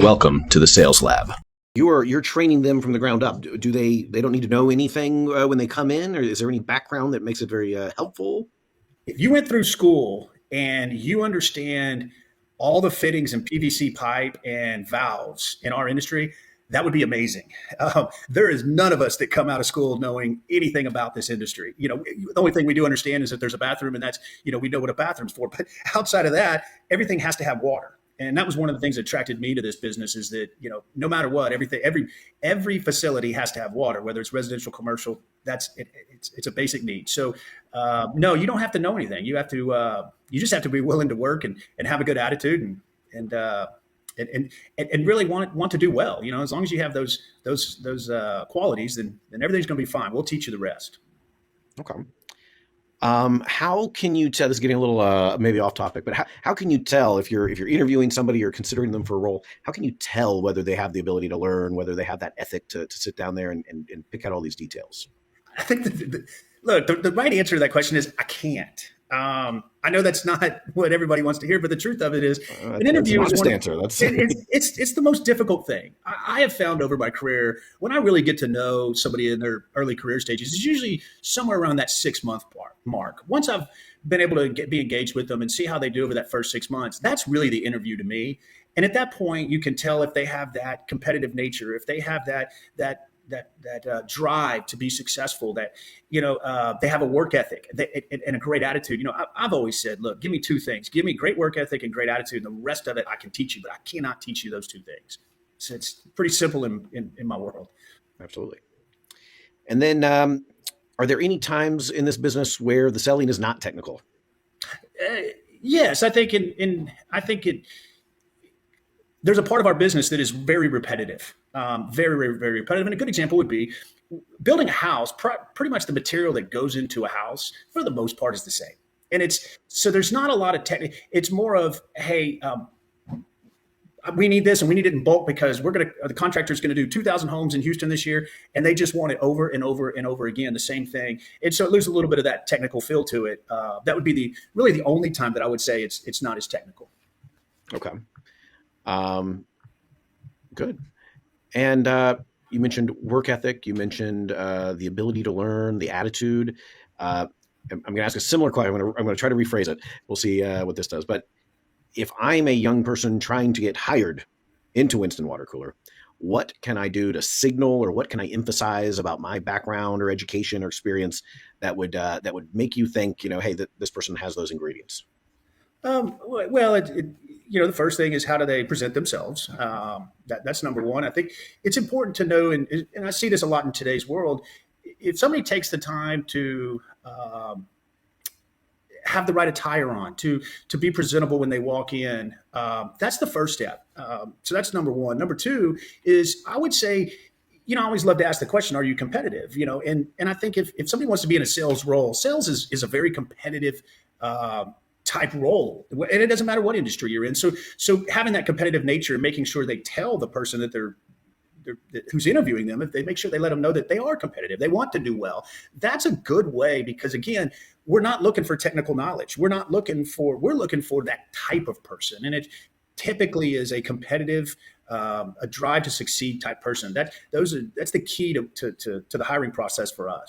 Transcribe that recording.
Welcome to the Sales Lab. You're training them from the ground up. Do they don't need to know anything when they come in, or is there any background that makes it very helpful? If you went through school and you understand all the fittings and PVC pipe and valves in our industry, that would be amazing. There is none of us that come out of school knowing anything about this industry. The only thing we do understand is that there's a bathroom, and that's we know what a bathroom's for. But outside of that, everything has to have water. And that was one of the things that attracted me to this business is that, no matter what, every facility has to have water, whether it's residential, commercial, it's a basic need. So, no, you don't have to know anything. You just have to be willing to work and have a good attitude and really want to do well. As long as you have those qualities, then everything's going to be fine. We'll teach you the rest. Okay. How can you tell? This is getting a little maybe off topic, but how can you tell if you're interviewing somebody or considering them for a role? How can you tell whether they have the ability to learn, whether they have that ethic to sit down there and pick out all these details? I think the right answer to that question is I can't. I know that's not what everybody wants to hear, but the truth of it is, an interview is answer. It's the most difficult thing. I have found over my career, when I really get to know somebody in their early career stages, it's usually somewhere around that 6-month mark. Once I've been able to be engaged with them and see how they do over that first 6 months, that's really the interview to me. And at that point, you can tell if they have that competitive nature, if they have that drive to be successful, that they have a work ethic and a great attitude. I've always said, look, give me two things: give me great work ethic and great attitude, and the rest of it I can teach you, but I cannot teach you those two things. So it's pretty simple in my world. Absolutely. And then, are there any times in this business where the selling is not technical? Yes, I think there's a part of our business that is very repetitive, very, very, very repetitive. And a good example would be building a house. Pretty much the material that goes into a house, for the most part, is the same. And so there's not a lot of technique. It's more of, hey, we need this and we need it in bulk because the contractor's going to do 2,000 homes in Houston this year, and they just want it over and over and over again, the same thing. And so it loses a little bit of that technical feel to it. That would be really the only time that I would say it's not as technical. Okay. Good. And you mentioned work ethic. You mentioned the ability to learn, the attitude. I'm going to ask a similar question. I'm going to try to rephrase it. We'll see what this does. But if I'm a young person trying to get hired into Winston Water Cooler, what can I do to signal, or what can I emphasize about my background or education or experience that would make you think, hey, this person has those ingredients? Well, the first thing is, how do they present themselves? That's number one. I think it's important to know, and I see this a lot in today's world. If somebody takes the time to have the right attire on, to be presentable when they walk in, that's the first step. So that's number one. Number two is, I would say, I always love to ask the question, are you competitive? And I think if somebody wants to be in a sales role, sales is a very competitive type role, and it doesn't matter what industry you're in. So having that competitive nature and making sure they tell the person that who's interviewing them, if they make sure they let them know that they are competitive, they want to do well, that's a good way. Because again, we're not looking for technical knowledge. We're looking for that type of person, and it typically is a competitive, a drive to succeed type person. That's the key to the hiring process for us.